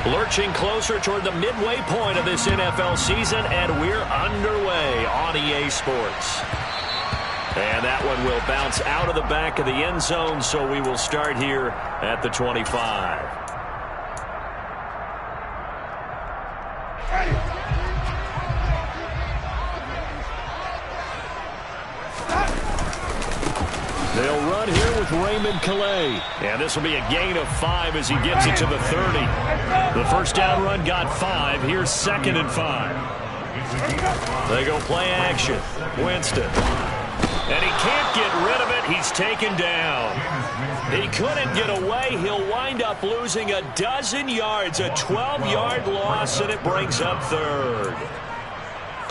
Lurching closer toward the midway point of this NFL season, and we're underway on EA Sports. And that one will bounce out of the back of the end zone, so we will start here at the 25. They'll run here with Raymond Calais. And this will be a gain of 5 as he gets it to the 30. The first down run got 5. Here's 2nd and 5. They go play action. Winston. And he can't get rid of it. He's taken down. He couldn't get away. He'll wind up losing a dozen yards. A 12-yard loss, and it brings up 3rd.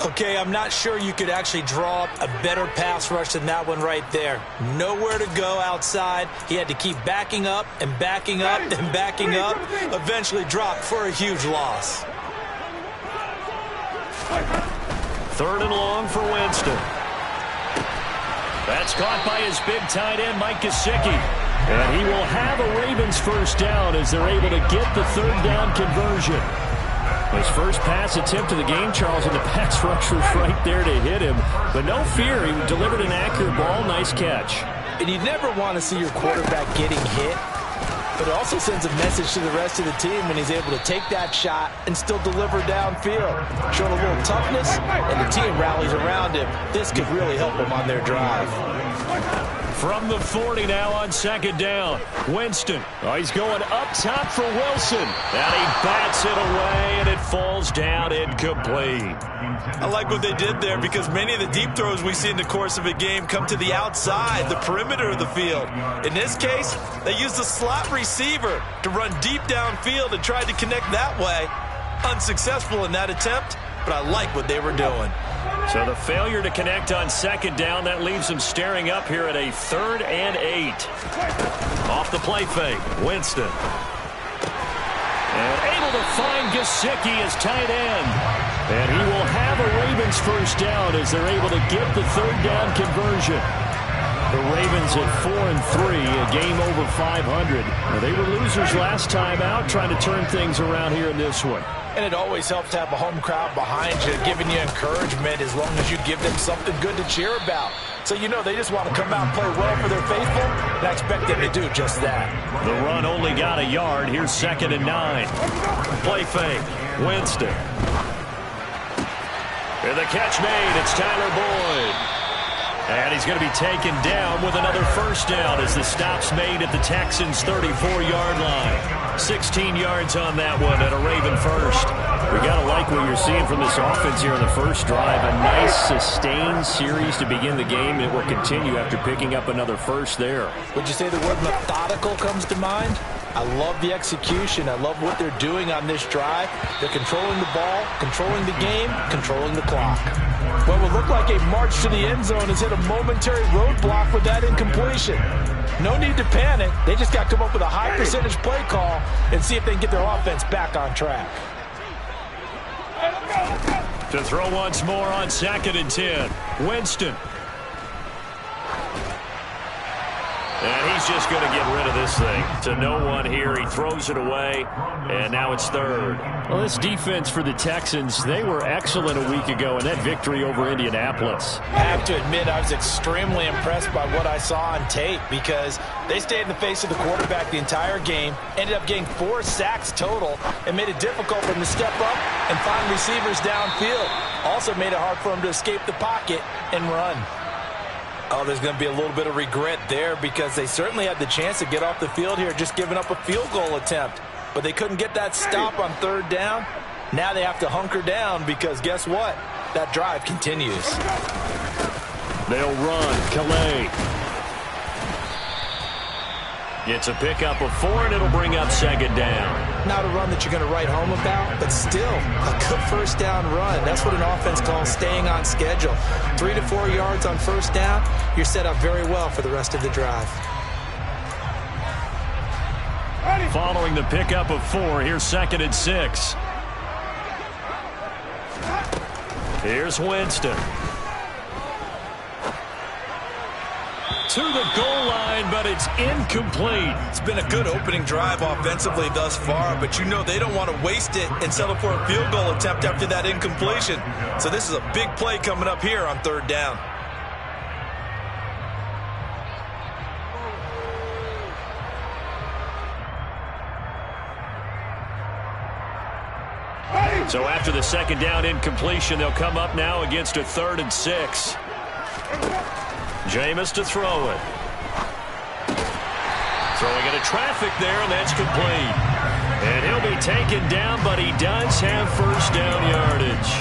Okay, I'm not sure you could actually draw up a better pass rush than that one right there. Nowhere to go outside. He had to keep backing up and backing up and backing up. Eventually dropped for a huge loss. 3rd and long for Winston. That's caught by his big tight end, Mike Gesicki. And he will have a Ravens first down as they're able to get the 3rd down conversion. His first pass attempt of the game, Charles, and the pass rush was right there to hit him. But no fear, he delivered an accurate ball. Nice catch. And you never want to see your quarterback getting hit. But it also sends a message to the rest of the team when he's able to take that shot and still deliver downfield. Showing a little toughness, and the team rallies around him. This could really help them on their drive. From the 40 now on 2nd down. Winston. Oh, he's going up top for Wilson. And he bats it away, and it falls down incomplete. I like what they did there because many of the deep throws we see in the course of a game come to the outside, the perimeter of the field. In this case, they used a slot receiver to run deep downfield and tried to connect that way. Unsuccessful in that attempt, but I like what they were doing. So the failure to connect on 2nd down, that leaves them staring up here at a 3rd and 8. Off the play fake, Winston. And able to find Gesicki as tight end. And he will have a Ravens first down as they're able to get the 3rd down conversion. The Ravens at 4-3, a game over 500. Now, they were losers last time out, trying to turn things around here in this one. And it always helps to have a home crowd behind you, giving you encouragement as long as you give them something good to cheer about. So you know they just want to come out and play well for their faithful, and I expect them to do just that. The run only got a yard. Here's 2nd and 9. Play fake. Winston. And the catch made. It's Tyler Boyd. And he's going to be taken down with another first down as the stop's made at the Texans' 34-yard line. 16 yards on that one and a Raven first. We got to like what you're seeing from this offense here in the first drive. A nice sustained series to begin the game. It will continue after picking up another first there. Would you say the word methodical comes to mind? I love the execution. I love what they're doing on this drive. They're controlling the ball, controlling the game, controlling the clock. What would look like a march to the end zone has hit a momentary roadblock with that incompletion. No need to panic. They just got to come up with a high percentage play call and see if they can get their offense back on track. To throw once more on 2nd and 10. Winston. And he's just going to get rid of this thing. To no one here. He throws it away, and now it's 3rd. Well, this defense for the Texans, they were excellent a week ago in that victory over Indianapolis. I have to admit, I was extremely impressed by what I saw on tape because they stayed in the face of the quarterback the entire game, ended up getting 4 sacks total, and made it difficult for him to step up and find receivers downfield. Also made it hard for him to escape the pocket and run. Oh, there's going to be a little bit of regret there because they certainly had the chance to get off the field here, just giving up a field goal attempt. But they couldn't get that stop on 3rd down. Now they have to hunker down because guess what? That drive continues. They'll run. Calais. It's a pickup of 4, and it'll bring up 2nd down. Not a run that you're going to write home about, but still a good first down run. That's what an offense calls staying on schedule. 3 to 4 yards on first down, you're set up very well for the rest of the drive. Following the pickup of 4, here's 2nd and 6. Here's Winston. to the goal line, but it's incomplete. It's been a good opening drive offensively thus far, but you know they don't want to waste it and settle for a field goal attempt after that incompletion. So this is a big play coming up here on 3rd down. So after the 2nd down incompletion, they'll come up now against a 3rd and 6. Jameis to throw it. Throwing into traffic there, and that's complete. And he'll be taken down, but he does have 1st down yardage.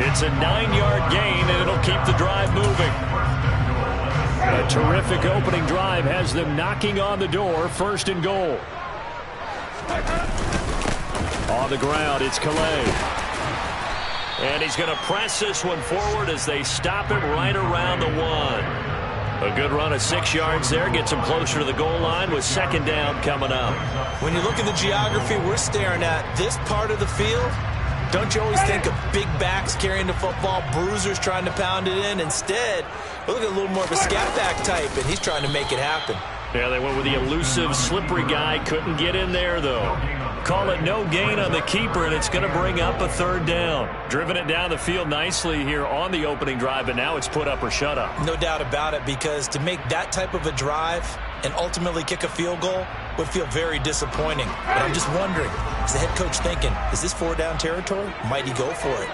It's a 9-yard gain, and it'll keep the drive moving. A terrific opening drive has them knocking on the door, 1st and goal. On the ground, it's Calais. And he's going to press this one forward as they stop him right around the 1. A good run of 6 yards there. Gets him closer to the goal line with 2nd down coming up. When you look at the geography we're staring at, this part of the field, don't you always think of big backs carrying the football, bruisers trying to pound it in? Instead, look at a little more of a scat back type, and he's trying to make it happen. Yeah, they went with the elusive, slippery guy. Couldn't get in there, though. Call it no gain on the keeper, and it's going to bring up a 3rd down. Driven it down the field nicely here on the opening drive, but now it's put up or shut up. No doubt about it, because to make that type of a drive and ultimately kick a field goal would feel very disappointing. But I'm just wondering, is the head coach thinking, is this 4-down territory? Might he go for it?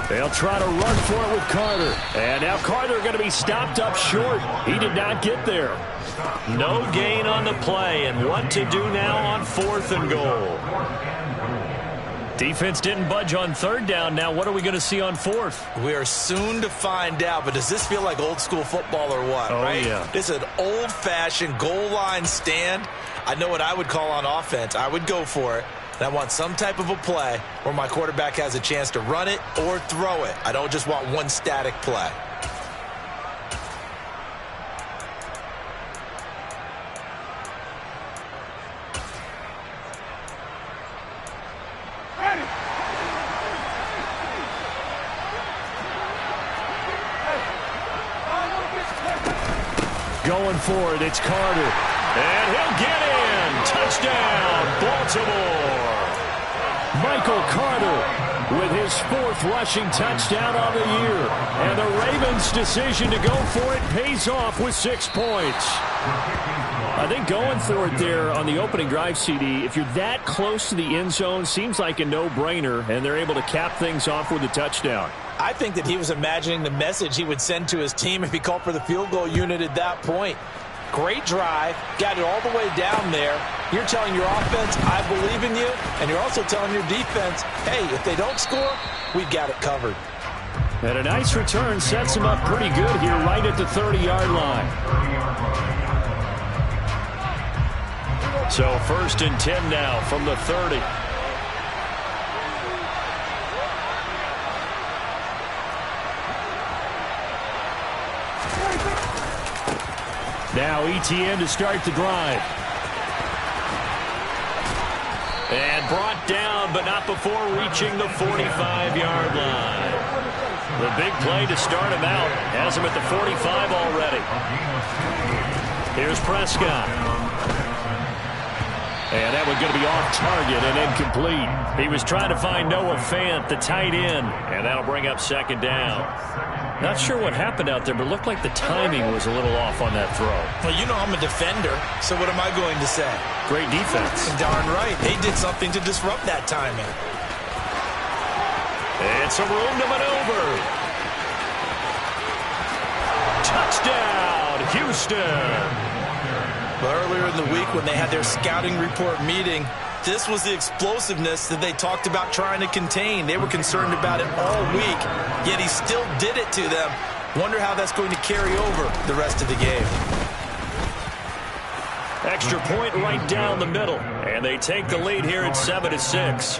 They'll try to run for it with Carter. And now Carter going to be stopped up short. He did not get there. No gain on the play. And what to do now on 4th and goal. Defense didn't budge on 3rd down. Now what are we going to see on 4th? We are soon to find out. But does this feel like old school football or what? Oh, right? Yeah. This is an old-fashioned goal line stand. I know what I would call on offense. I would go for it. And I want some type of a play where my quarterback has a chance to run it or throw it. I don't just want one static play. Going for it, it's Carter. And he'll get in. Touchdown, Baltimore. Michael Carter with his 4th rushing touchdown on the year. And the Ravens' decision to go for it pays off with 6 points. I think going for it there on the opening drive, CD, if you're that close to the end zone, seems like a no-brainer, and they're able to cap things off with a touchdown. I think that he was imagining the message he would send to his team if he called for the field goal unit at that point. Great drive, got it all the way down there. You're telling your offense, I believe in you, and you're also telling your defense, hey, if they don't score, we've got it covered. And a nice return sets him up pretty good here right at the 30-yard line. So 1st and 10 now from the 30. Now ETN to start the drive. And brought down, but not before reaching the 45-yard line. The big play to start him out has him at the 45 already. Here's Prescott. And that one's going to be off target and incomplete. He was trying to find Noah Fant, the tight end, and that'll bring up 2nd down. Not sure what happened out there, but it looked like the timing was a little off on that throw. Well, you know I'm a defender, so what am I going to say? Great defense. Darn right. They did something to disrupt that timing. And some room to maneuver. Touchdown, Houston. But earlier in the week when they had their scouting report meeting, this was the explosiveness that they talked about trying to contain. They were concerned about it all week, yet he still did it to them. Wonder how that's going to carry over the rest of the game. Extra point right down the middle, and they take the lead here at 7-6.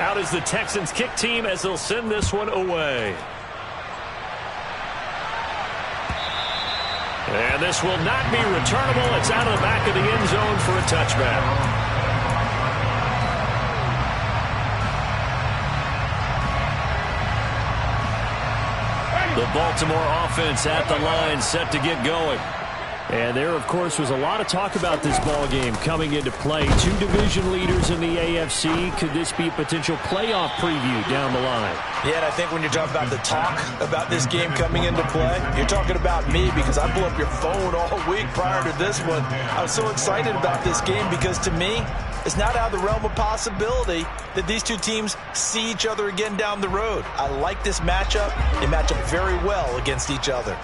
Out is the Texans kick team as they'll send this one away. And this will not be returnable. It's out of the back of the end zone for a touchback. The Baltimore offense at the line, set to get going. And there, of course, was a lot of talk about this ball game coming into play. Two division leaders in the AFC. Could this be a potential playoff preview down the line? Yeah, and I think when you're talking about the talk about this game coming into play, you're talking about me because I blew up your phone all week prior to this one. I was so excited about this game because, to me, it's not out of the realm of possibility that these two teams see each other again down the road. I like this matchup. They match up very well against each other.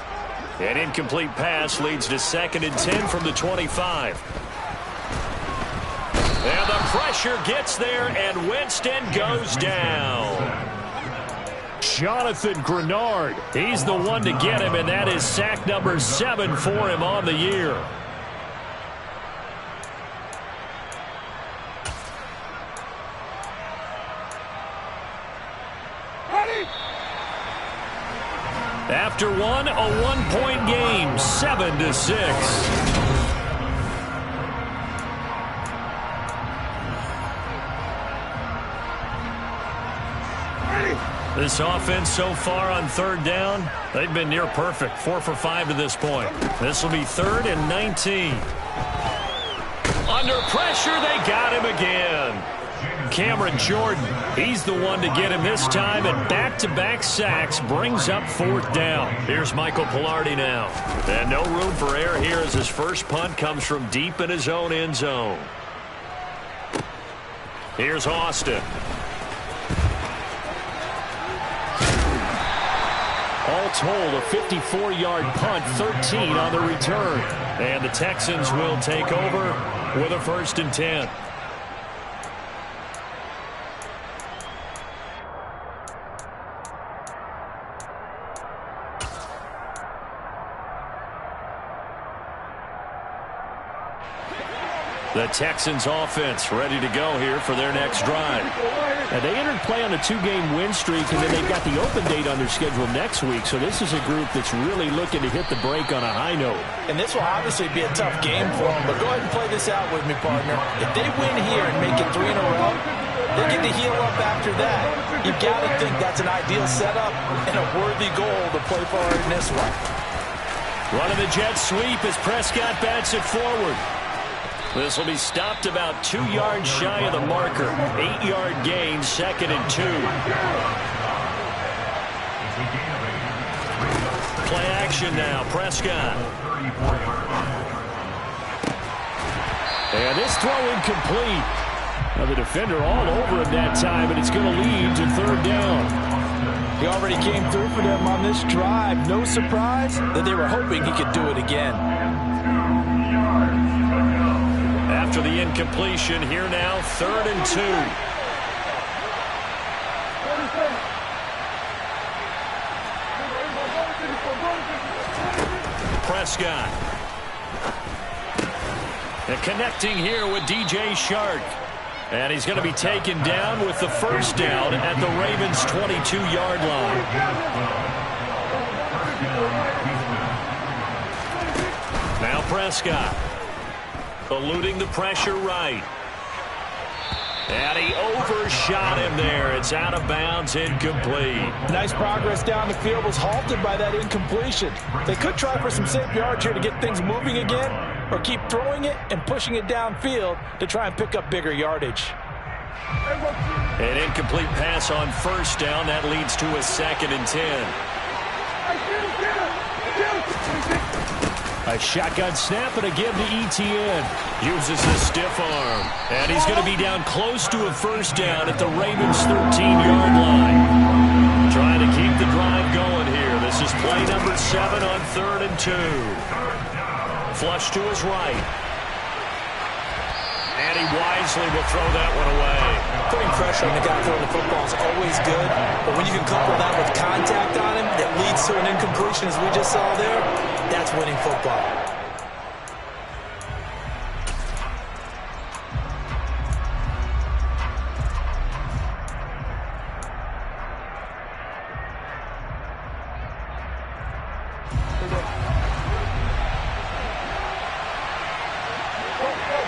An incomplete pass leads to 2nd and 10 from the 25. And the pressure gets there, and Winston goes down. Jonathan Grenard, he's the one to get him, and that is sack number 7 for him on the year. After one, a 1-point game, 7-6. This offense so far on 3rd down, they've been near perfect. 4 for 5 to this point. This will be 3rd and 19. Under pressure, they got him again. Cameron Jordan, he's the one to get him this time, and back-to-back sacks brings up 4th down. Here's Michael Pilardi now. And no room for error here as his first punt comes from deep in his own end zone. Here's Austin. All told, a 54-yard punt, 13 on the return. And the Texans will take over with a 1st and 10. The Texans offense ready to go here for their next drive. And they entered play on a 2-game win streak, and then they've got the open date on their schedule next week. So this is a group that's really looking to hit the break on a high note. And this will obviously be a tough game for them, but go ahead and play this out with me, partner. If they win here and make it 3 in a row, they get to heal up after that. You've got to think that's an ideal setup and a worthy goal to play for in this one. Running the jet sweep as Prescott bats it forward. This will be stopped about 2 yards shy of the marker. 8-yard gain, 2nd and 2. Play action now, Prescott. And this throw incomplete. Now the defender all over him that time, and it's going to lead to 3rd down. He already came through for them on this drive. No surprise that they were hoping he could do it again. After the incompletion, here now, 3rd and 2. Prescott. And connecting here with DJ Shark. And he's going to be taken down with the 1st down at the Ravens' 22-yard line. Now Prescott. Eluding the pressure right. And he overshot him there. It's out of bounds, incomplete. Nice progress down the field, was halted by that incompletion. They could try for some safe yards here to get things moving again, or keep throwing it and pushing it downfield to try and pick up bigger yardage. An incomplete pass on 1st down. That leads to a 2nd and 10. A shotgun snap and a give to ETN. Uses the stiff arm. And he's going to be down close to a 1st down at the Ravens' 13-yard line. Trying to keep the drive going here. This is play number 7 on 3rd and 2. Flush to his right. And he wisely will throw that one away. Putting pressure on the guy throwing the football is always good, but when you can couple that with contact on him that leads to an incompletion, as we just saw there, that's winning football.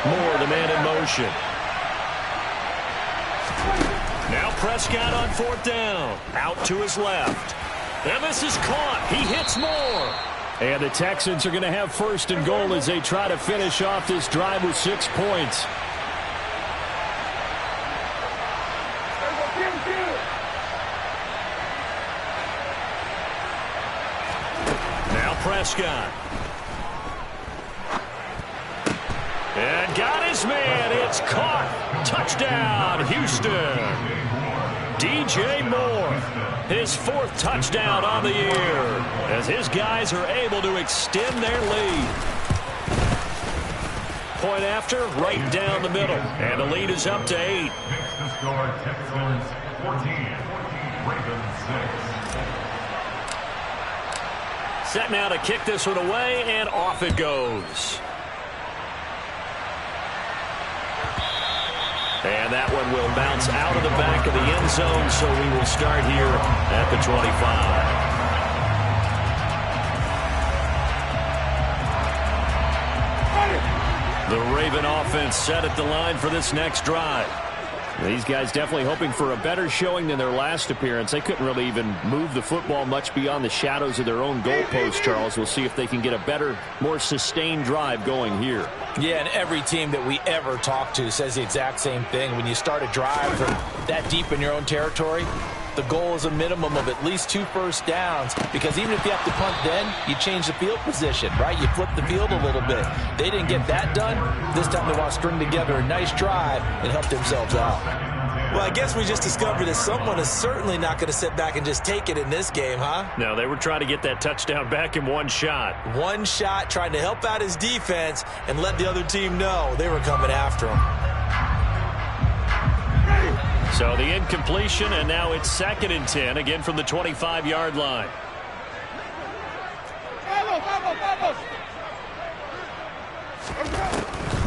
Moore, the man in motion. Now Prescott on fourth down. Out to his left. And this is caught. He hits Moore. And the Texans are going to have first and goal as they try to finish off this drive with 6 points. Now Prescott. And got his man. It's caught. Touchdown, Houston. DJ Moore, his 4th touchdown on the year, as his guys are able to extend their lead. Point after, right down the middle, and the lead is up to 8. Texans 14, Ravens 6. Set now to kick this one away, and off it goes. And that one will bounce out of the back of the end zone, so we will start here at the 25. The Raven offense set at the line for this next drive. These guys definitely hoping for a better showing than their last appearance. They couldn't really even move the football much beyond the shadows of their own goalpost, Charles. We'll see if they can get a better, more sustained drive going here. Yeah, and every team that we ever talk to says the exact same thing. When you start a drive from that deep in your own territory, the goal is a minimum of at least 2 first downs, because even if you have to punt then, you change the field position, right? You flip the field a little bit. They didn't get that done. This time they want to string together a nice drive and help themselves out. Well, I guess we just discovered that someone is certainly not going to sit back and just take it in this game, huh? No, they were trying to get that touchdown back in one shot. One shot, trying to help out his defense and let the other team know they were coming after him. So the incompletion, and now it's 2nd and 10, again from the 25-yard line.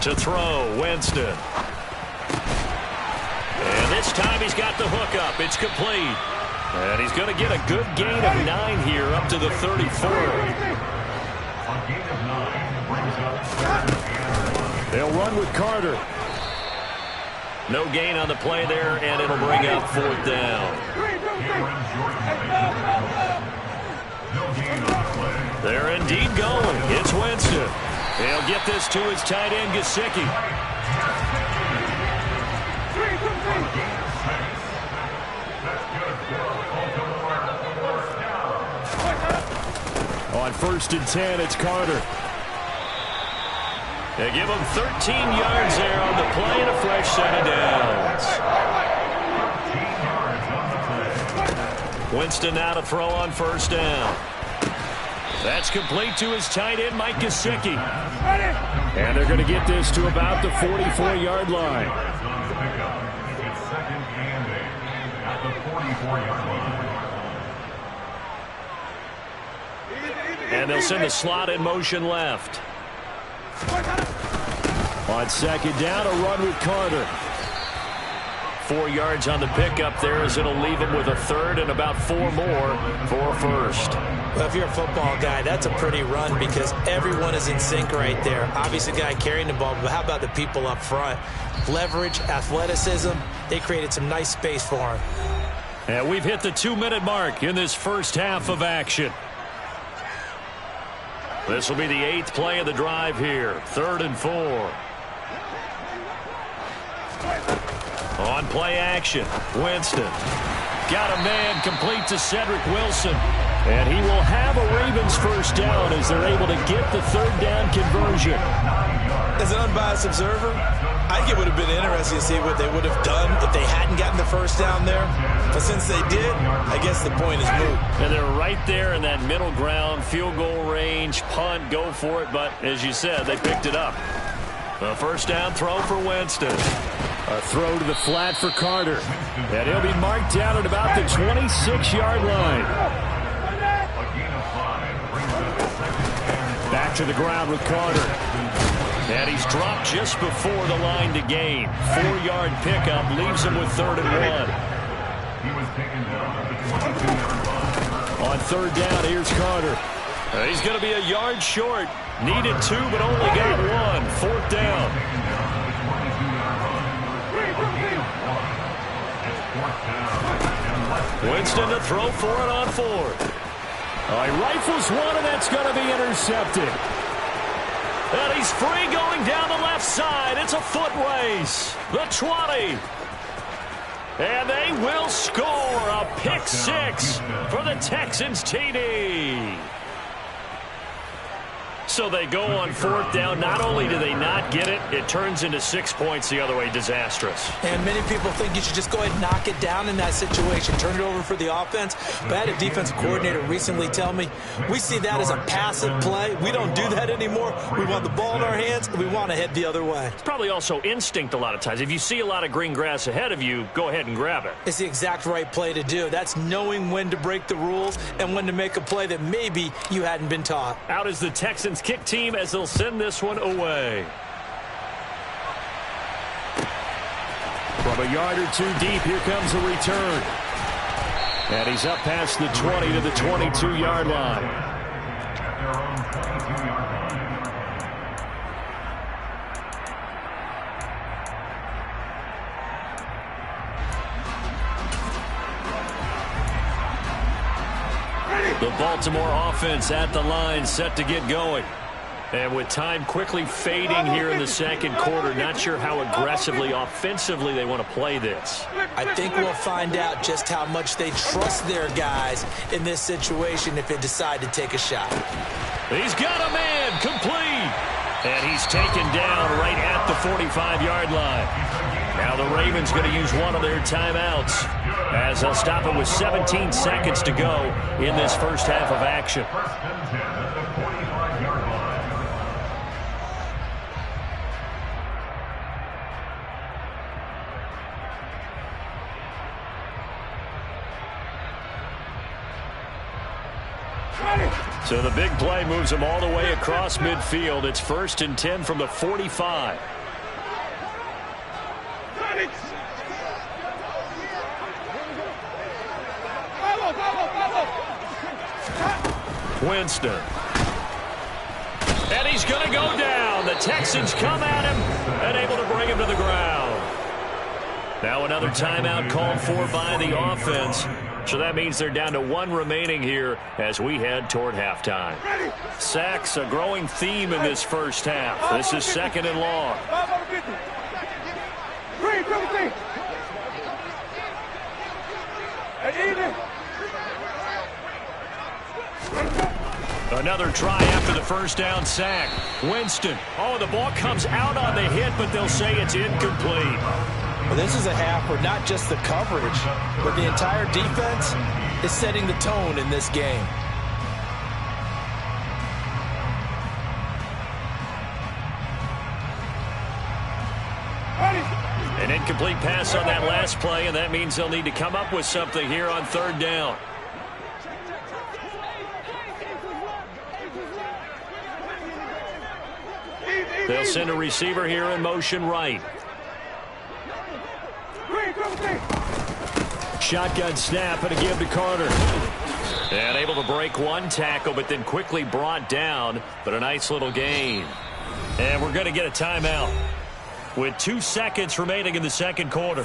To throw, Winston. And this time he's got the hook up. It's complete. And he's going to get a good gain of 9 here up to the 34. A gain of 9 brings up 7. They'll run with Carter. No gain on the play there, and it'll bring up 4th down. They're indeed going. It's Winston. He'll get this to his tight end, Gesicki. On 1st and 10, it's Carter. They give him 13 yards there on the play and a fresh set of downs. Winston now to throw on 1st down. That's complete to his tight end, Mike Gesicki. And they're going to get this to about the 44-yard line. It's 2nd and 8 at the 44-yard line. And they'll send the slot in motion left. On 2nd down, a run with Carter. 4 yards on the pickup there, as it'll leave him with a 3rd and about 4 more for a 1st. Well, if you're a football guy, that's a pretty run because everyone is in sync right there. Obviously, the guy carrying the ball, but how about the people up front? Leverage, athleticism, they created some nice space for him. And we've hit the 2-minute mark in this first half of action. This will be the 8th play of the drive here. 3rd and 4. On play action, Winston. Got a man complete to Cedric Wilson. And he will have a Ravens first down as they're able to get the 3rd down conversion. As an unbiased observer, I think it would have been interesting to see what they would have done if they hadn't gotten the first down there. But since they did, I guess the point is moot. And they're right there in that middle ground, field goal range, punt, go for it. But as you said, they picked it up. A first down throw for Winston. A throw to the flat for Carter. And he'll be marked down at about the 26-yard line. Back to the ground with Carter. And he's dropped just before the line to gain. 4-yard pickup leaves him with 3rd and 1. He was taken down at the 22-yard line. On 3rd down, here's Carter. He's going to be a yard short. Needed 2, but only got 1. 4th down. Winston to throw for it on 4th. He rifles one, and that's going to be intercepted. And he's free going down the left side. It's a foot race. The 20. And they will score a pick 6 for the Texans TD. So they go on 4th down. Not only do they not get it, it turns into 6 points the other way. Disastrous. And many people think you should just go ahead and knock it down in that situation. Turn it over for the offense. But I had a defensive coordinator recently tell me, we see that as a passive play. We don't do that anymore. We want the ball in our hands, and we want to head the other way. It's probably also instinct a lot of times. If you see a lot of green grass ahead of you, go ahead and grab it. It's the exact right play to do. That's knowing when to break the rules and when to make a play that maybe you hadn't been taught. Out is the Texans kick team as they'll send this one away. From a yard or two deep, here comes a return. And he's up past the 20 to the 22-yard line. At their own 22-yard line. The Baltimore offense at the line, set to get going. And with time quickly fading here in the second quarter, not sure how aggressively, offensively they want to play this. I think we'll find out just how much they trust their guys in this situation if they decide to take a shot. He's got a man, complete. And he's taken down right at the 45-yard line. Now the Ravens going to use one of their timeouts as they'll stop it with 17 seconds to go in this first half of action. First and 10 at the 45-yard line. So the big play moves them all the way across midfield. It's 1st and 10 from the 45. Winston. And he's going to go down. The Texans come at him and able to bring him to the ground. Now another timeout called for by the offense. So that means they're down to 1 remaining here as we head toward halftime. Sacks, a growing theme in this first half. This is 2nd and long. Another try after the first down sack. Winston. Oh, the ball comes out on the hit, but they'll say it's incomplete. Well, this is a half where not just the coverage, but the entire defense is setting the tone in this game. An incomplete pass on that last play, and that means they'll need to come up with something here on 3rd down. They'll send a receiver here in motion right. Shotgun snap and a give to Carter. And able to break one tackle, but then quickly brought down. But a nice little gain. And we're going to get a timeout with 2 seconds remaining in the second quarter.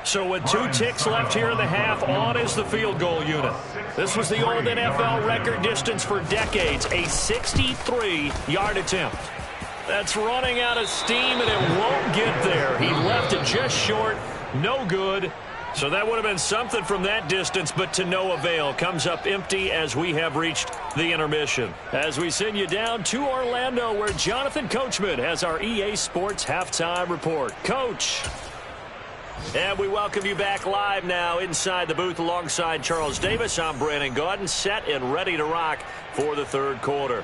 So with 2 ticks left here in the half, on is the field goal unit. This was the old NFL record distance for decades, a 63-yard attempt. That's running out of steam, and it won't get there. He left it just short, no good. So that would have been something from that distance, but to no avail. Comes up empty as we have reached the intermission. As we send you down to Orlando, where Jonathan Coachman has our EA Sports Halftime Report. Coach. And we welcome you back live now inside the booth alongside Charles Davis. I'm Brandon Gaudin, set and ready to rock for the third quarter.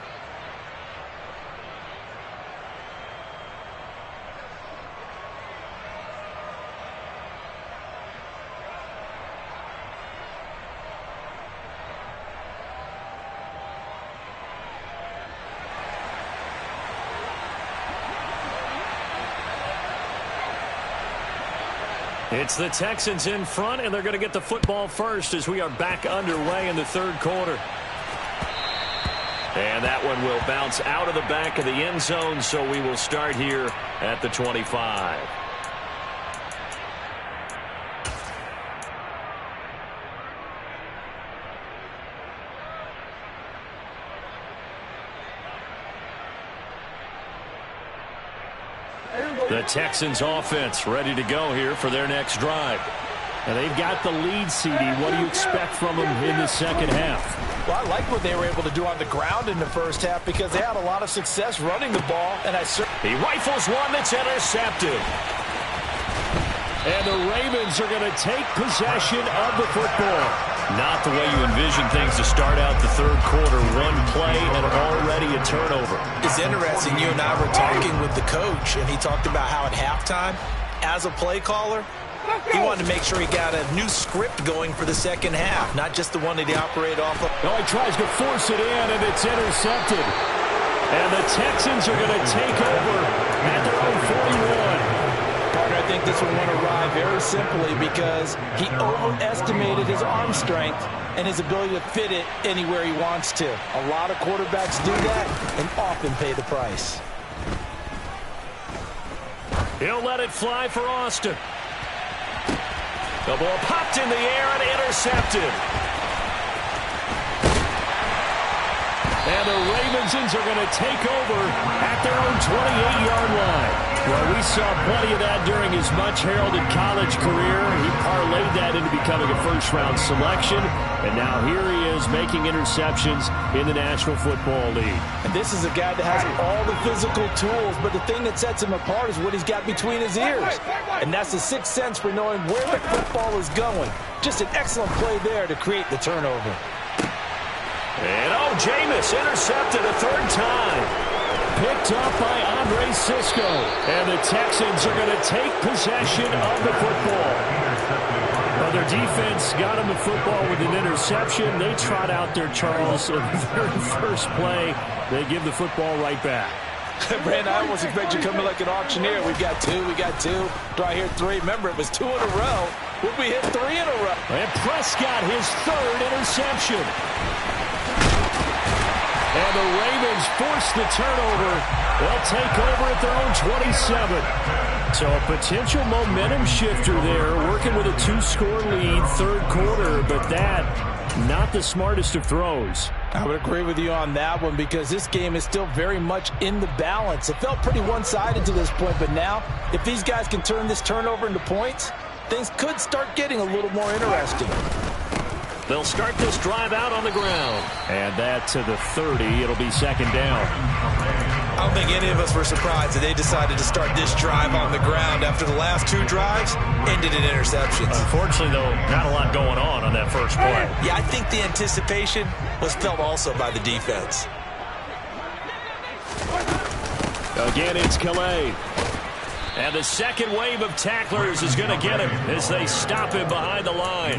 It's the Texans in front, and they're going to get the football first as we are back underway in the third quarter. And that one will bounce out of the back of the end zone, so we will start here at the 25. The Texans offense ready to go here for their next drive. And they've got the lead, CD. What do you expect from them in the second half? Well, I like what they were able to do on the ground in the first half because they had a lot of success running the ball. And he rifles one that's intercepted. And the Ravens are going to take possession of the football. Not the way you envision things to start out the third quarter. One play and already a turnover. It's interesting. You and I were talking with the coach, and he talked about how at halftime, as a play caller, he wanted to make sure he got a new script going for the second half, not just the one that he operated off of. No, he tries to force it in, and it's intercepted. And the Texans are going to take over at their own 41. I think this one went awry very simply because he overestimated his arm strength and his ability to fit it anywhere he wants to. A lot of quarterbacks do that and often pay the price. He'll let it fly for Austin. The ball popped in the air and intercepted. And the Ravens are going to take over at their own 28-yard line. Well, we saw plenty of that during his much-heralded college career. He parlayed that into becoming a first-round selection. And now here he is making interceptions in the National Football League. And this is a guy that has all the physical tools, but the thing that sets him apart is what he's got between his ears. And that's the sixth sense for knowing where the football is going. Just an excellent play there to create the turnover. And Jameis intercepted a third time. Picked up by Andre Sisco. And the Texans are going to take possession of the football. Well, their defense got him the football with an interception. They trot out there, Charles, in the very first play. They give the football right back. Brandon, I almost expect you to come in like an auctioneer. We got two. Do I hear three? Remember, it was two in a row. Would we hit three in a row? And Prescott, his third interception. And the Ravens force the turnover. They'll take over at their own 27. So a potential momentum shifter there, working with a two-score lead, third quarter, but that, not the smartest of throws. I would agree with you on that one because this game is still very much in the balance. It felt pretty one-sided to this point, but now, if these guys can turn this turnover into points, things could start getting a little more interesting. They'll start this drive out on the ground. And that to the 30. It'll be second down. I don't think any of us were surprised that they decided to start this drive on the ground after the last two drives ended in interceptions. Unfortunately, though, not a lot going on that first play. Yeah, I think the anticipation was felt also by the defense. Again, it's Calais. And the second wave of tacklers is going to get him as they stop him behind the line.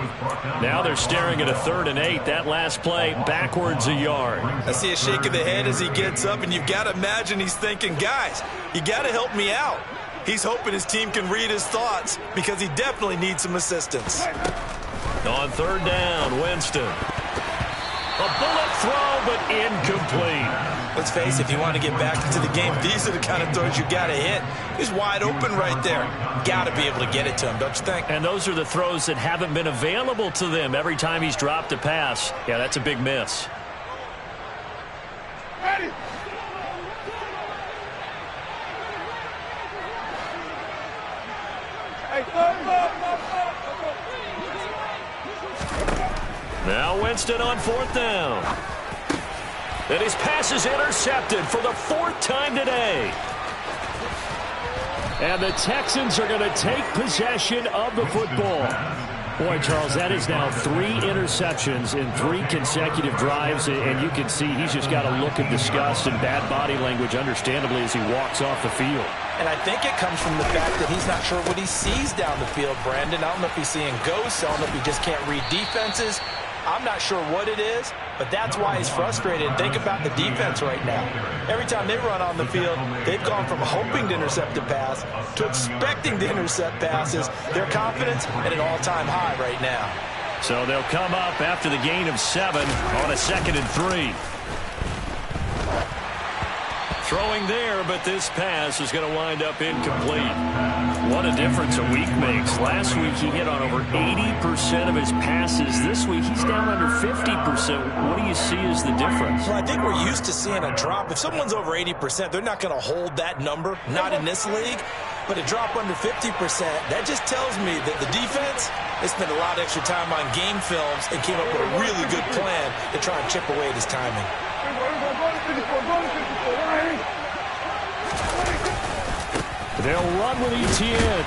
Now they're staring at a 3rd and 8. That last play backwards a yard. I see a shake of the head as he gets up, and you've got to imagine he's thinking, guys, you got to help me out. He's hoping his team can read his thoughts because he definitely needs some assistance. On 3rd down, Winston. A bullet throw, but incomplete. Let's face it, if you want to get back into the game, these are the kind of throws you got to hit. He's wide open right there. Got to be able to get it to him, don't you think? And those are the throws that haven't been available to them every time he's dropped a pass. Yeah, that's a big miss. Ready. Now Winston on 4th down. And his pass is intercepted for the 4th time today. And the Texans are going to take possession of the football. Boy, Charles, that is now 3 interceptions in 3 consecutive drives, and you can see he's just got a look of disgust and bad body language, understandably, as he walks off the field. And I think it comes from the fact that he's not sure what he sees down the field, Brandon. I don't know if he's seeing ghosts. I don't know if he just can't read defenses. I'm not sure what it is, but that's why he's frustrated. Think about the defense right now. Every time they run on the field, they've gone from hoping to intercept a pass to expecting to intercept passes. Their confidence at an all-time high right now. So they'll come up after the gain of 7 on a 2nd and 3. Throwing there, but this pass is going to wind up incomplete. What a difference a week makes. Last week he hit on over 80% of his passes. This week he's down under 50%. What do you see as the difference? Well, I think we're used to seeing a drop. If someone's over 80%, they're not going to hold that number, not in this league. But a drop under 50%, that just tells me that the defense, they spent a lot of extra time on game films and came up with a really good plan to try and chip away at his timing. They'll run with Etienne.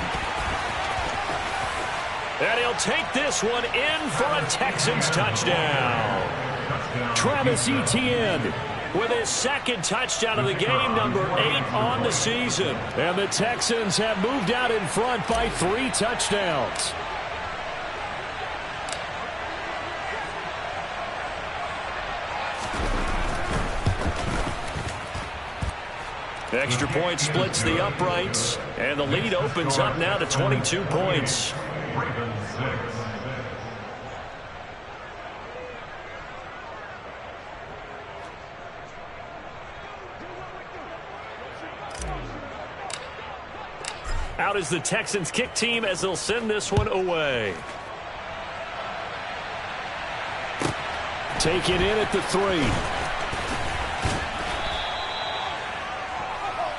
And he'll take this one in for a Texans touchdown. Travis Etienne with his 2nd touchdown of the game, number 8 on the season. And the Texans have moved out in front by 3 touchdowns. Extra point splits the uprights, and the lead opens up now to 22 points. Out is the Texans kick team as they'll send this one away. Take it in at the 3.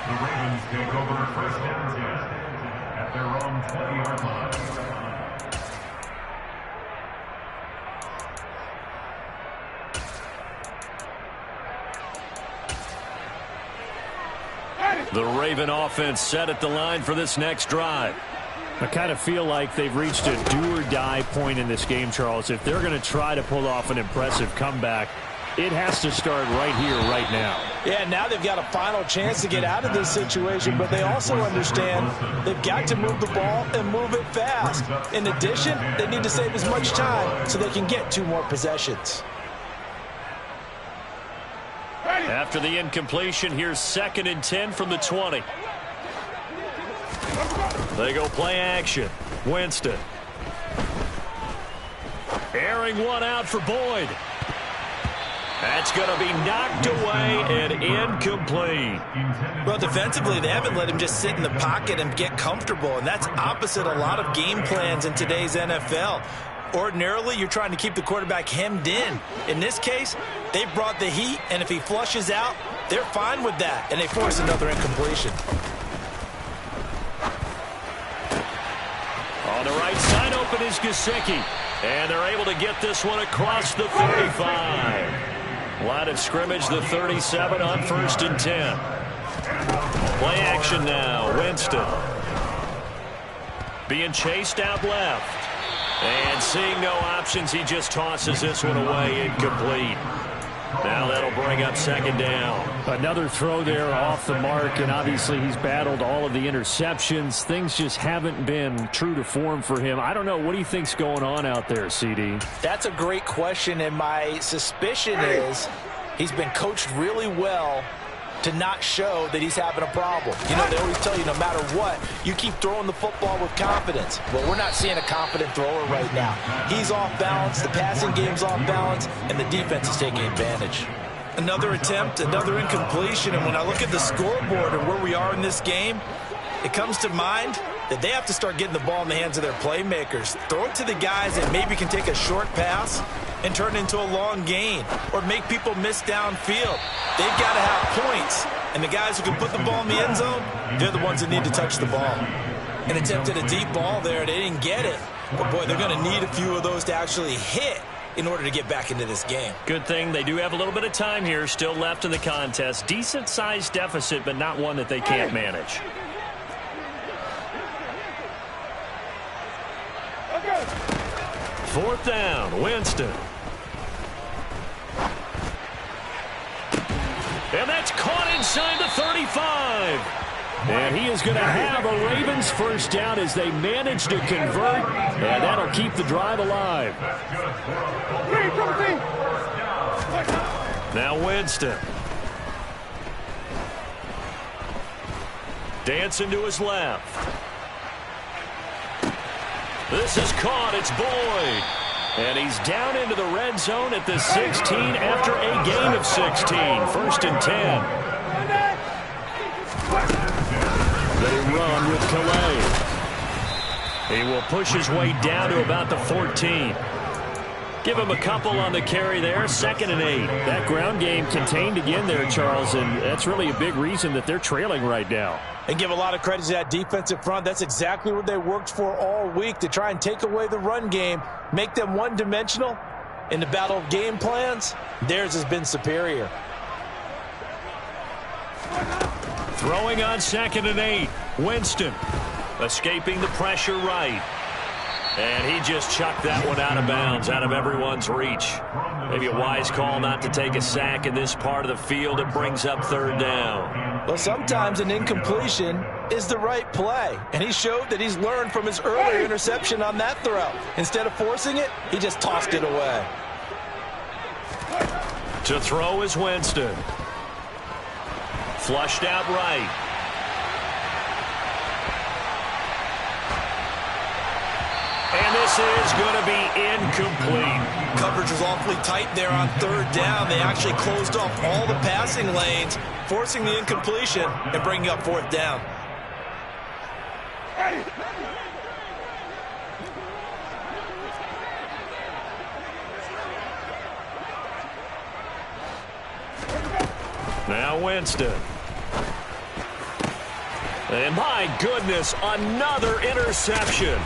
The Ravens take over 1st down 10 at their own 20-yard line. The Raven offense set at the line for this next drive. I kind of feel like they've reached a do-or-die point in this game, Charles. If they're going to try to pull off an impressive comeback, it has to start right here, right now. Yeah, now they've got a final chance to get out of this situation, but they also understand they've got to move the ball and move it fast. In addition, they need to save as much time so they can get 2 more possessions. After the incompletion, here's 2nd and 10 from the 20. They go play action. Winston. Airing one out for Boyd. That's going to be knocked away and incomplete. Well, defensively, they haven't let him just sit in the pocket and get comfortable, and that's opposite a lot of game plans in today's NFL. Ordinarily, you're trying to keep the quarterback hemmed in. In this case, they brought the heat, and if he flushes out, they're fine with that, and they force another incompletion. On the right side open is Gesicki, and they're able to get this one across the 35. Line of scrimmage, the 37 on 1st and 10. Play action now, Winston. Being chased out left. And seeing no options, he just tosses this one away, incomplete. Now that'll bring up 2nd down. Another throw there off the mark, and obviously he's battled all of the interceptions. Things just haven't been true to form for him. I don't know. What do you think's going on out there, CD? That's a great question, and my suspicion is he's been coached really well to not show that he's having a problem. You know, they always tell you no matter what, you keep throwing the football with confidence. Well, we're not seeing a confident thrower right now. He's off balance, the passing game's off balance, and the defense is taking advantage. Another attempt, another incompletion, and when I look at the scoreboard and where we are in this game, it comes to mind that they have to start getting the ball in the hands of their playmakers. Throw it to the guys that maybe can take a short pass and turn it into a long gain or make people miss downfield. They've got to have points, and the guys who can put the ball in the end zone, they're the ones that need to touch the ball. An attempt at a deep ball there, they didn't get it. But, boy, they're going to need a few of those to actually hit in order to get back into this game. Good thing they do have a little bit of time here still left in the contest. Decent-sized deficit, but not one that they can't manage. Fourth down, Winston. And that's caught inside the 35. And he is going to have a Ravens first down as they manage to convert, and that'll keep the drive alive. Now Winston. Dancing to his left. This is caught. It's Boyd. And he's down into the red zone at the 16 after a gain of 16. 1st and 10. They run with Calais. He will push his way down to about the 14. Give him a couple on the carry there. 2nd and 8. That ground game contained again there, Charles, and that's really a big reason that they're trailing right now. And give a lot of credit to that defensive front. That's exactly what they worked for all week, to try and take away the run game, make them one-dimensional. In the battle of game plans, theirs has been superior. Throwing on 2nd and 8. Winston escaping the pressure right. And he just chucked that one out of bounds, out of everyone's reach. Maybe a wise call not to take a sack in this part of the field. It brings up 3rd down. Well, sometimes an incompletion is the right play. And he showed that he's learned from his earlier interception on that throw. Instead of forcing it, he just tossed it away. To throw is Winston. Flushed out right. And this is going to be incomplete. Coverage was awfully tight there on 3rd down. They actually closed off all the passing lanes, forcing the incompletion and bringing up 4th down. Now Winston. And my goodness, another interception.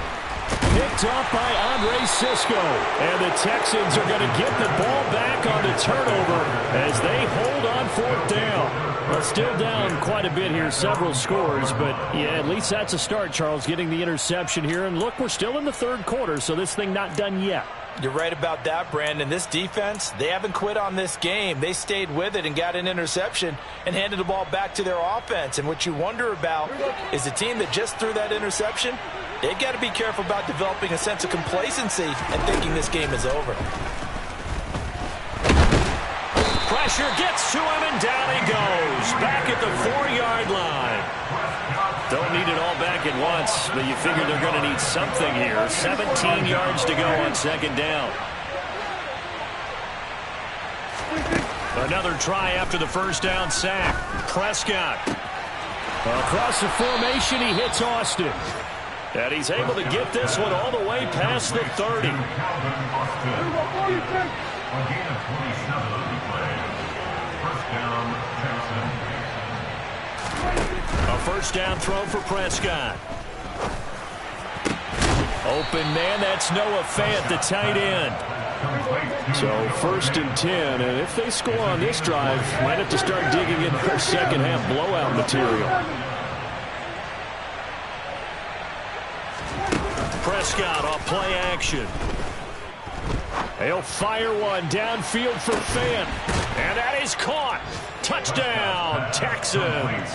Picked off by Andre Cisco. And the Texans are going to get the ball back on the turnover as they hold on 4th down. Well, still down quite a bit here, several scores, but yeah, at least that's a start, Charles, getting the interception here. And look, we're still in the 3rd quarter, so this thing not done yet. You're right about that, Brandon. This defense, they haven't quit on this game. They stayed with it and got an interception and handed the ball back to their offense. And what you wonder about is the team that just threw that interception, they've got to be careful about developing a sense of complacency and thinking this game is over. Pressure gets to him, and down he goes. Back at the 4-yard line. Don't need it all back at once, but you figure they're going to need something here. 17 yards to go on 2nd down. Another try after the 1st down sack. Prescott. Across the formation, he hits Austin. And he's able to get this one all the way past the 30. A 1st down throw for Prescott. Open man, that's Noah Fant, the tight end. So 1st and 10, and if they score on this drive, might have to start digging in their 2nd half blowout material. Prescott off play action. He'll fire one downfield for Fant. And that is caught. Touchdown, Texans.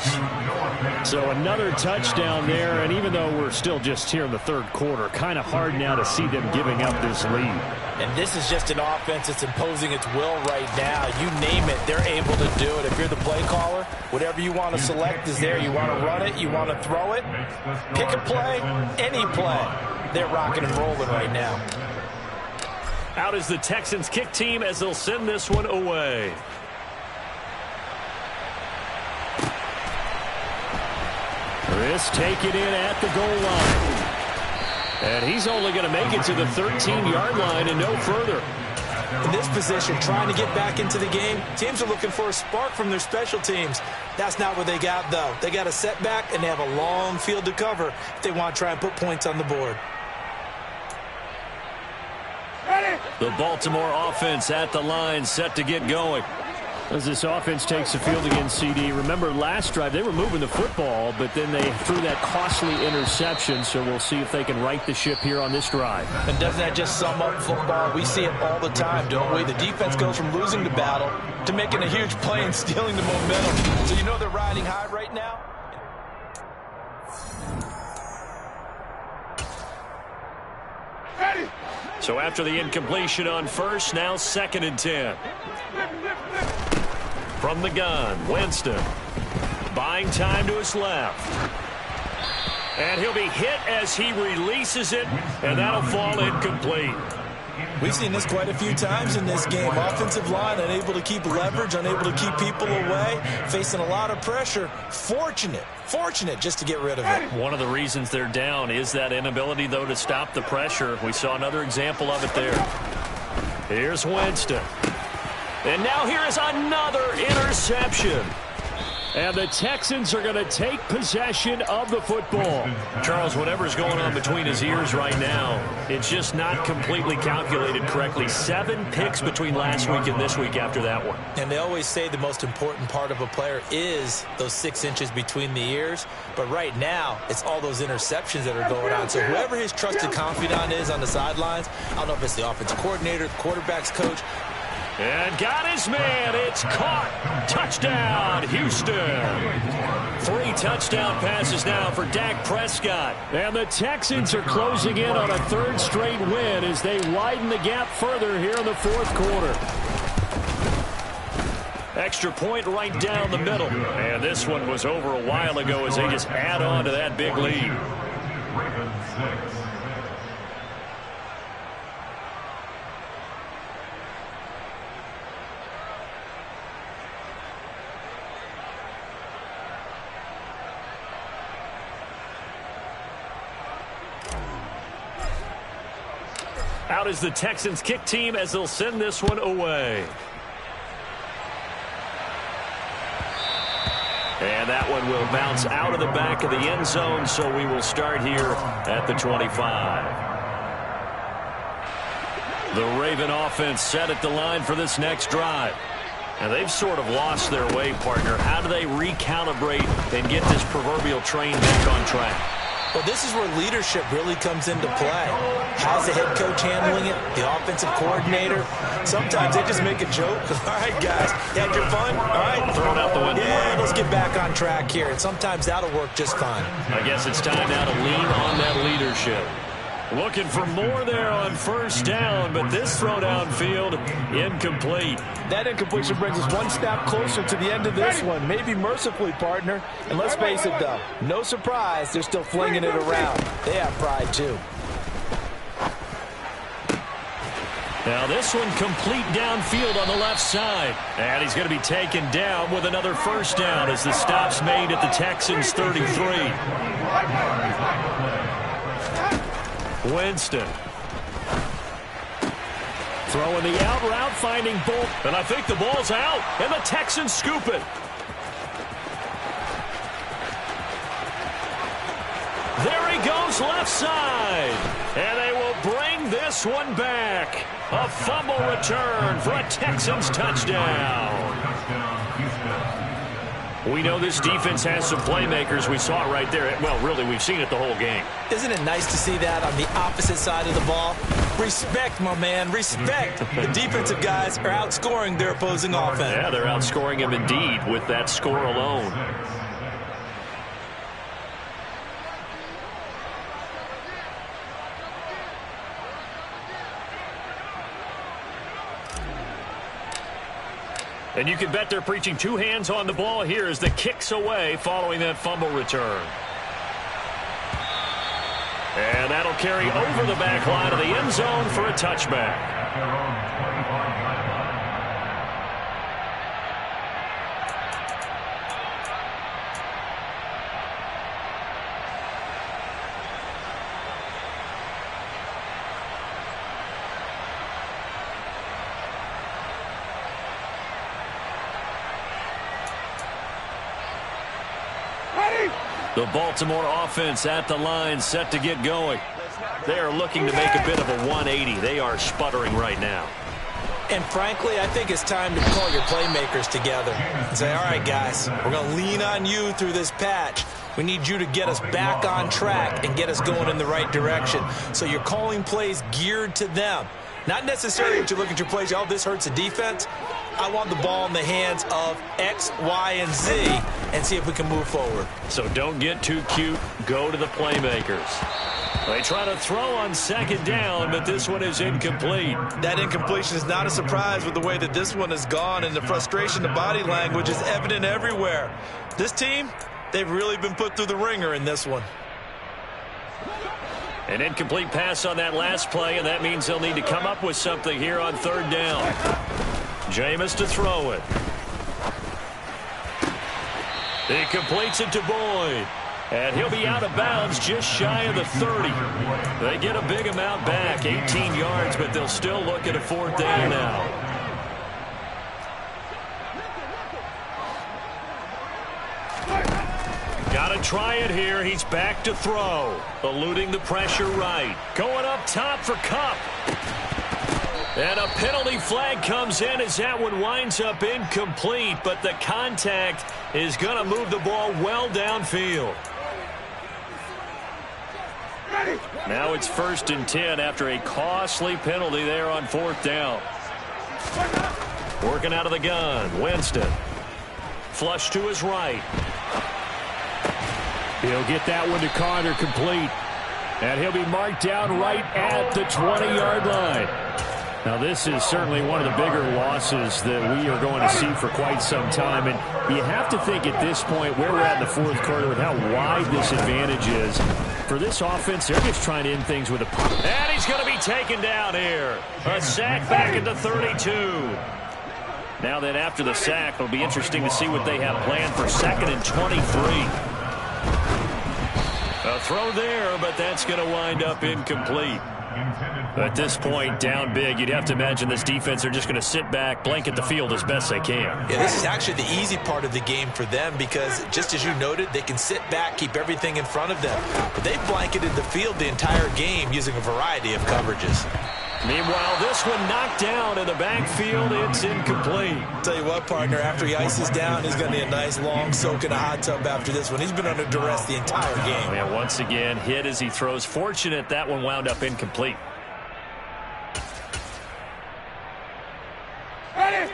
So another touchdown there, and even though we're still just here in the 3rd quarter, kind of hard now to see them giving up this lead. And this is just an offense that's imposing its will right now. You name it, they're able to do it. If you're the play caller, whatever you want to select is there. You want to run it, you want to throw it, pick a play, any play. They're rocking and rolling right now. Out is the Texans kick team as they'll send this one away. Chris taking it at the goal line. And he's only going to make it to the 13-yard line and no further. In this position, trying to get back into the game, teams are looking for a spark from their special teams. That's not what they got, though. They got a setback, and they have a long field to cover if they want to try and put points on the board. The Baltimore offense at the line, set to get going. As this offense takes the field again, CD, remember last drive they were moving the football, but then they threw that costly interception, so we'll see if they can right the ship here on this drive. And doesn't that just sum up football? We see it all the time, don't we? The defense goes from losing the battle to making a huge play and stealing the momentum. So you know they're riding high right now? So after the incompletion on first, now 2nd and 10. From the gun, Winston. Buying time to his left. And he'll be hit as he releases it, and that'll fall incomplete. We've seen this quite a few times in this game. Offensive line unable to keep leverage, unable to keep people away, facing a lot of pressure. Fortunate just to get rid of it. One of the reasons they're down is that inability, though, to stop the pressure. We saw another example of it there. Here's Winston. And now here is another interception. And the Texans are going to take possession of the football. Charles, whatever's going on between his ears right now, it's just not completely calculated correctly. 7 picks between last week and this week after that one. And they always say the most important part of a player is those 6 inches between the ears. But right now, it's all those interceptions that are going on. So whoever his trusted confidant is on the sidelines, I don't know if it's the offensive coordinator, the quarterback's coach, and got his man. It's caught. Touchdown, Houston. 3 touchdown passes now for Dak Prescott. And the Texans are closing in on a 3rd straight win as they widen the gap further here in the 4th quarter. Extra point right down the middle. And this one was over a while ago as they just add on to that big lead. Out is the Texans kick team as they'll send this one away. And that one will bounce out of the back of the end zone, so we will start here at the 25. The Raven offense set at the line for this next drive. And they've sort of lost their way, partner. How do they recalibrate and get this proverbial train back on track? Well, this is where leadership really comes into play. How's the head coach handling it? The offensive coordinator? Sometimes they just make a joke. All right, guys, had your fun? All right. Throw it out the window. Yeah, let's get back on track here. And sometimes that'll work just fine. I guess it's time now to lean on that leadership. Looking for more there on 1st down, but this throw downfield, incomplete. That incompletion brings us one step closer to the end of this one. Maybe mercifully, partner. And let's face it, though, no surprise, they're still flinging it around. They have pride, too. Now this one complete downfield on the left side. And he's going to be taken down with another 1st down as the stop's made at the Texans' 33. Winston. Throwing the out route, finding Bolt. And I think the ball's out, and the Texans scoop it. There he goes, left side. And they will bring this one back. A fumble return for a Texans touchdown. We know this defense has some playmakers. We saw it right there. Well, really, we've seen it the whole game. Isn't it nice to see that on the opposite side of the ball? Respect, my man, respect. The defensive guys are outscoring their opposing offense. Yeah, they're outscoring them indeed with that score alone. And you can bet they're preaching 2 hands on the ball here as the kick's away following that fumble return. And that'll carry over the back line of the end zone for a touchback. The Baltimore offense at the line, set to get going. They are looking to make a bit of a 180. They are sputtering right now. And frankly, I think it's time to call your playmakers together and say, all right, guys, we're going to lean on you through this patch. We need you to get us back on track and get us going in the right direction. So you're calling plays geared to them. Not necessarily that you look at your plays, oh, this hurts the defense. I want the ball in the hands of X, Y, and Z and see if we can move forward. So don't get too cute. Go to the playmakers. They try to throw on second down, but this one is incomplete. That incompletion is not a surprise with the way that this one has gone, and the frustration, the body language is evident everywhere. This team, they've really been put through the ringer in this one. An incomplete pass on that last play, and that means they'll need to come up with something here on third down. Jameis to throw it. He completes it to Boyd. And he'll be out of bounds just shy of the 30. They get a big amount back, 18 yards, but they'll still look at a fourth down now. Got to try it here. He's back to throw. Eluding the pressure right. Going up top for Kupp. And a penalty flag comes in as that one winds up incomplete, but the contact is going to move the ball well downfield. Now it's 1st and 10 after a costly penalty there on fourth down. Working out of the gun, Winston. Flush to his right. He'll get that one to Carter complete. And he'll be marked down right at the 20-yard line. Now, this is certainly one of the bigger losses that we are going to see for quite some time. And you have to think at this point where we're at in the fourth quarter with how wide this advantage is. For this offense, they're just trying to end things with a pop. And he's going to be taken down here. A sack back at the 32. Now then, after the sack, it'll be interesting to see what they have planned for 2nd and 23. A throw there, but that's going to wind up incomplete. At this point, down big, you'd have to imagine this defense are just going to sit back, blanket the field as best they can. Yeah, this is actually the easy part of the game for them because, just as you noted, they can sit back, keep everything in front of them. But they've blanketed the field the entire game using a variety of coverages. Meanwhile, this one knocked down in the backfield. It's incomplete. Tell you what, partner, after he ices down, he's going to need a nice long soak in a hot tub after this one. He's been under duress the entire game. And once again, hit as he throws. Fortunate that one wound up incomplete. Ready.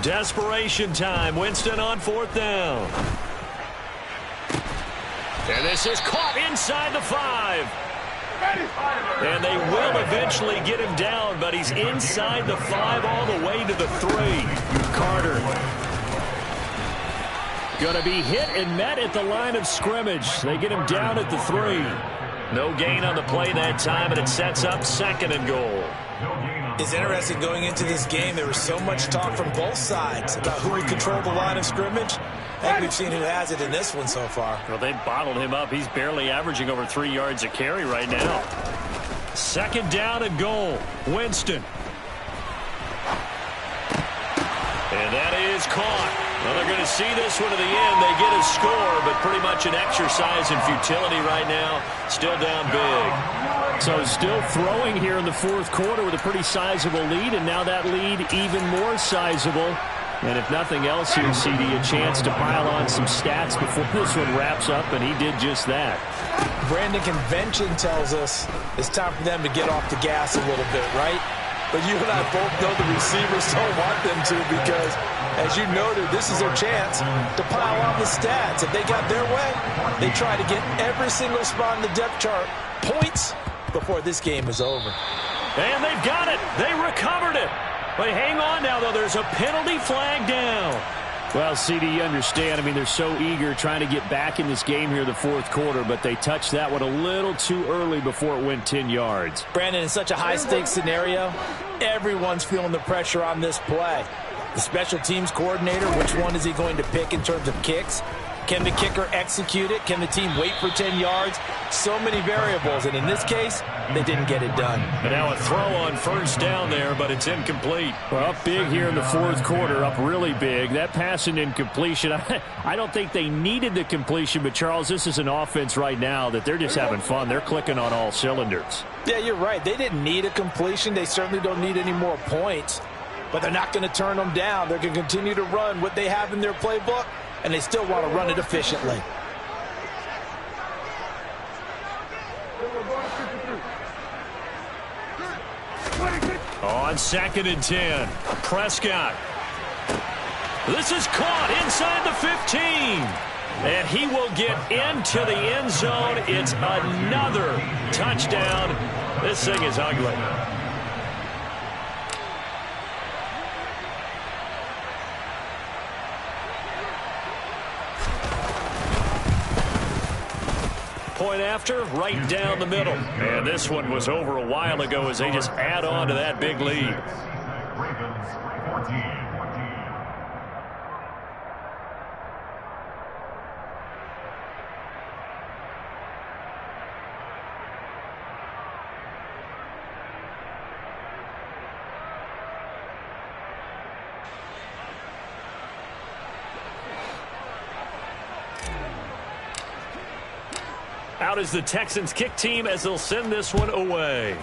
Desperation time. Winston on fourth down. And this is caught inside the 5. And they will eventually get him down, but he's inside the 5 all the way to the 3. Carter going to be hit and met at the line of scrimmage. They get him down at the 3. No gain on the play that time, and it sets up 2nd and goal. It's interesting going into this game. There was so much talk from both sides about who would control the line of scrimmage. I think we've seen who has it in this one so far. Well, they bottled him up. He's barely averaging over 3 yards a carry right now. 2nd down and goal. Winston. And that is caught. Well, they're going to see this one to the end. They get a score, but pretty much an exercise in futility right now. Still down big. So still throwing here in the fourth quarter with a pretty sizable lead, and now that lead even more sizable. And if nothing else here, CD, a chance to pile on some stats before this one wraps up, and he did just that. Brandon, convention tells us it's time for them to get off the gas a little bit, right? But you and I both know the receivers don't want them to because, as you noted, this is their chance to pile on the stats. If they got their way, they try to get every single spot in the depth chart points before this game is over. And they've got it. They recovered it. But hang on now, though. There's a penalty flag down. Well, CD, you understand. I mean, they're so eager trying to get back in this game here in the fourth quarter, but they touched that one a little too early before it went 10 yards. Brandon, in such a high-stakes scenario, everyone's feeling the pressure on this play. The special teams coordinator, which one is he going to pick in terms of kicks? Can the kicker execute it? Can the team wait for 10 yards? So many variables, and in this case, they didn't get it done. And now a throw on 1st down there, but it's incomplete. Well, up big here in the fourth quarter, up really big. That pass and incompletion, I don't think they needed the completion, but Charles, this is an offense right now that they're just having fun. They're clicking on all cylinders. Yeah, you're right. They didn't need a completion. They certainly don't need any more points, but they're not going to turn them down. They're going to continue to run what they have in their playbook, and they still want to run it efficiently. On 2nd and 10, Prescott. This is caught inside the 15. And he will get into the end zone. It's another touchdown. This thing is ugly. Point after, right down the middle. And this one was over a while ago as they just add on to that big lead. Ravens 14. Out is the Texans kick team as they'll send this one away.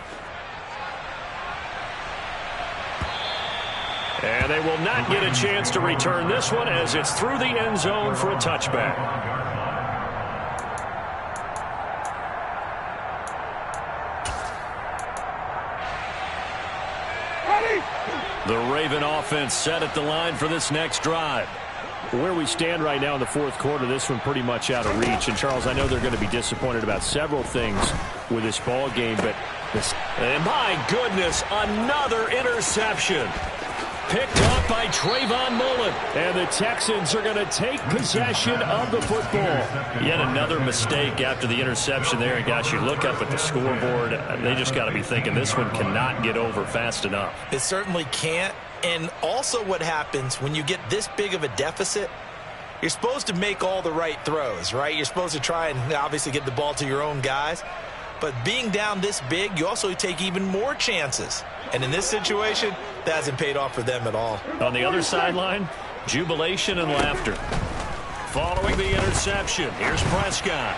And they will not get a chance to return this one as it's through the end zone for a touchback. The Raven offense set at the line for this next drive. Where we stand right now in the fourth quarter, this one pretty much out of reach. And, Charles, I know they're going to be disappointed about several things with this ball game, but and my goodness, another interception. Picked up by Trayvon Mullen. And the Texans are going to take possession of the football. Yet another mistake after the interception there. And, gosh, you look up at the scoreboard, they just got to be thinking this one cannot get over fast enough. It certainly can't. And also what happens when you get this big of a deficit, you're supposed to make all the right throws, right? You're supposed to try and obviously get the ball to your own guys. But being down this big, you also take even more chances. And in this situation, that hasn't paid off for them at all. On the other sideline, jubilation and laughter. Following the interception, here's Prescott.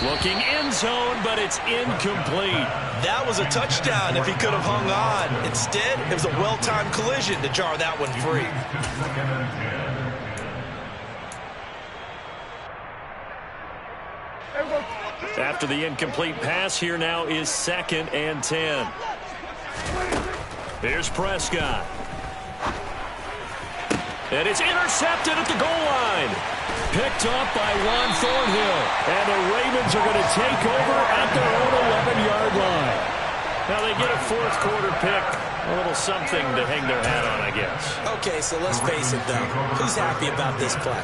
Looking end zone, but it's incomplete. That was a touchdown if he could have hung on. Instead, it was a well-timed collision to jar that one free. After the incomplete pass, here now is 2nd and 10. Here's Prescott. And it's intercepted at the goal line. Picked up by Juan Thornhill. And the Ravens are going to take over at their own 11-yard line. Now they get a fourth quarter pick. A little something to hang their hat on, I guess. Okay, so let's face it, though. Who's happy about this play?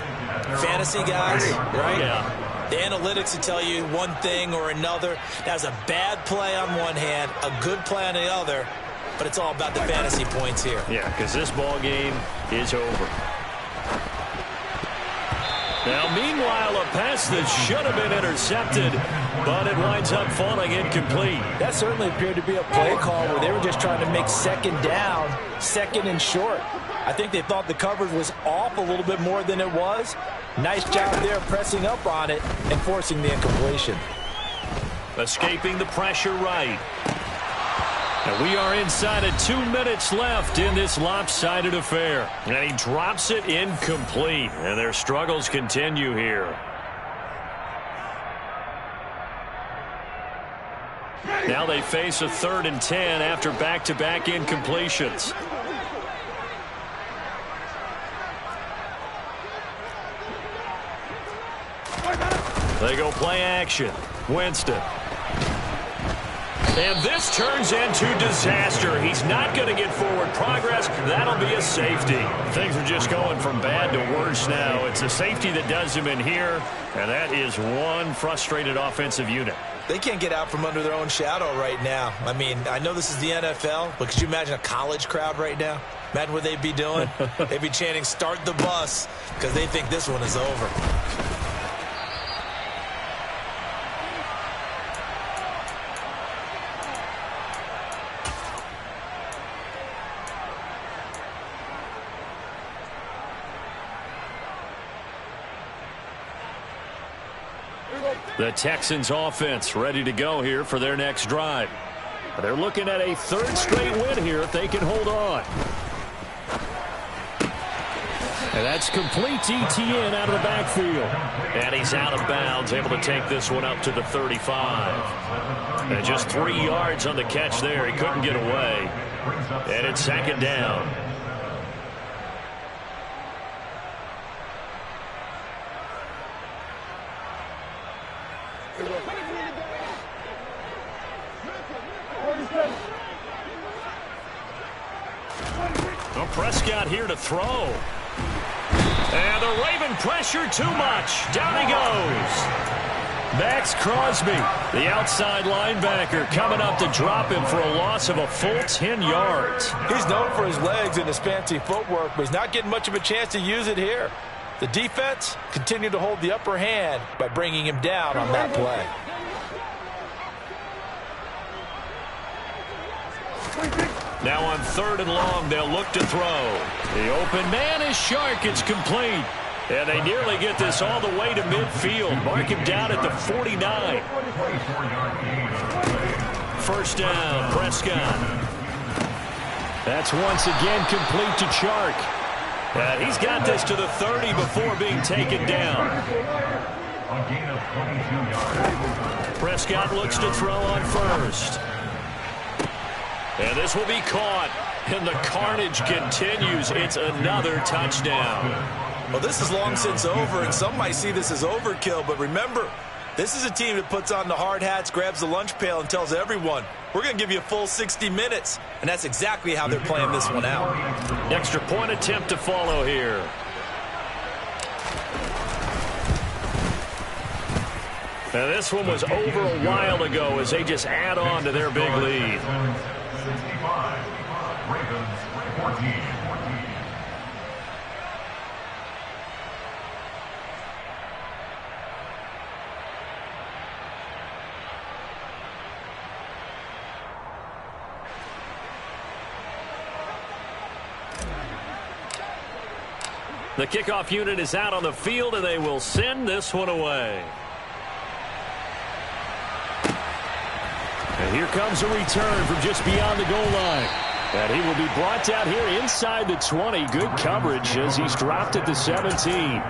Fantasy guys, right? Yeah. The analytics will tell you one thing or another. That was a bad play on one hand, a good play on the other, but it's all about the fantasy points here. Yeah, because this ball game is over. Now, meanwhile, a pass that should have been intercepted, but it winds up falling incomplete. That certainly appeared to be a play call where they were just trying to make second down, second and short. I think they thought the coverage was off a little bit more than it was. Nice job there pressing up on it and forcing the incompletion. Escaping the pressure right. And we are inside of 2 minutes left in this lopsided affair. And he drops it incomplete. And their struggles continue here. Now they face a 3rd and 10 after back-to-back incompletions. They go play action. Winston. And this turns into disaster. He's not going to get forward progress. That'll be a safety. Things are just going from bad to worse now. It's a safety that does him in here, and that is one frustrated offensive unit. They can't get out from under their own shadow right now. I mean, I know this is the NFL, but could you imagine a college crowd right now? Imagine what they'd be doing. They'd be chanting, "Start the bus," because they think this one is over. The Texans offense ready to go here for their next drive. They're looking at a 3rd straight win here if they can hold on. And that's complete to Etienne out of the backfield. And he's out of bounds, able to take this one up to the 35. And just 3 yards on the catch there. He couldn't get away. And it's 2nd down. Well, Prescott here to throw. And the Raven pressure too much. Down he goes. Max Crosby, the outside linebacker, coming up to drop him for a loss of a full 10 yards. He's known for his legs and his fancy footwork, but he's not getting much of a chance to use it here. The defense continued to hold the upper hand by bringing him down on that play. Now on 3rd and long, they'll look to throw. The open man is Shark. It's complete. And they nearly get this all the way to midfield. Mark him down at the 49. First down, Prescott. That's once again complete to Chark. And he's got this to the 30 before being taken down. Prescott looks to throw on first. And this will be caught. And the carnage continues. It's another touchdown. Well, this is long since over, and some might see this as overkill. But remember, this is a team that puts on the hard hats, grabs the lunch pail, and tells everyone, we're going to give you a full 60 minutes. And that's exactly how they're playing this one out. Extra point attempt to follow here. And this one was over a while ago as they just add on to their big lead. 65, Ravens 14. The kickoff unit is out on the field, and they will send this one away. And here comes a return from just beyond the goal line. And he will be brought down here inside the 20. Good coverage as he's dropped at the 17.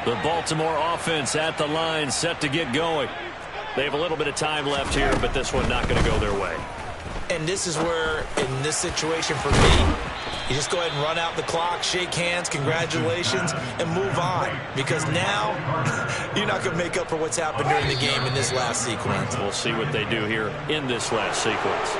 The Baltimore offense at the line, set to get going. They have a little bit of time left here, but this one not going to go their way. And this is where, in this situation for me, you just go ahead and run out the clock, shake hands, congratulations, and move on. Because now, you're not going to make up for what's happened during the game in this last sequence. We'll see what they do here in this last sequence.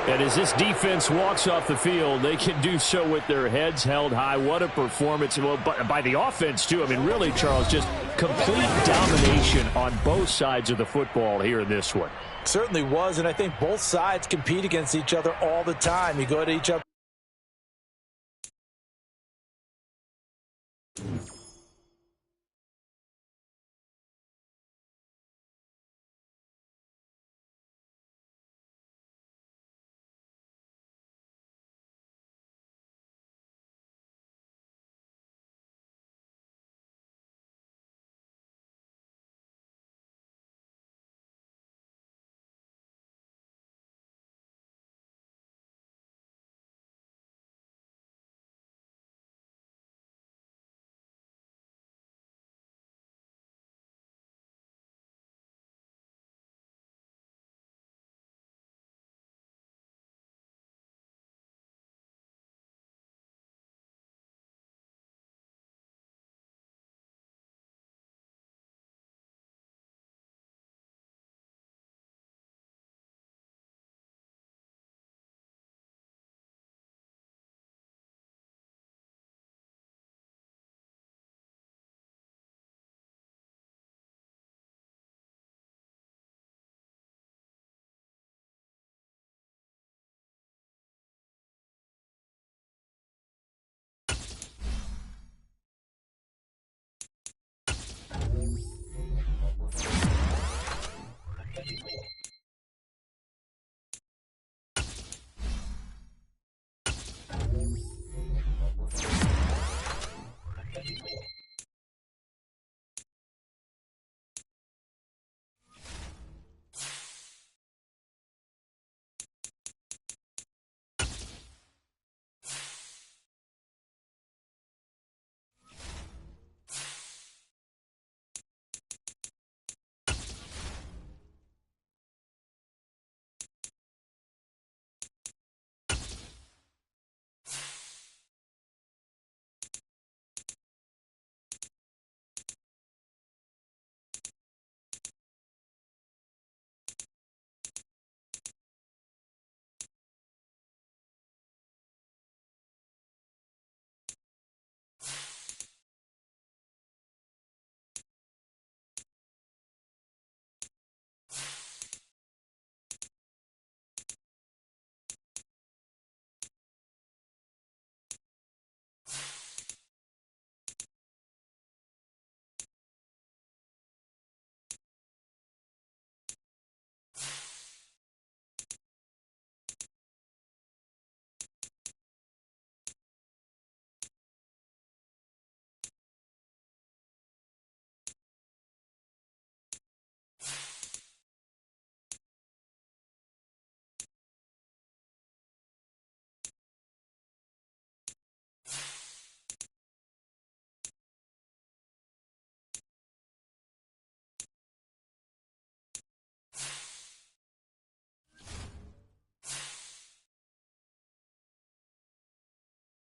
And as this defense walks off the field, they can do so with their heads held high. What a performance. Well, by the offense, too. I mean, really, Charles, just complete domination on both sides of the football here in this one. Certainly was, and I think both sides compete against each other all the time. You go to each other.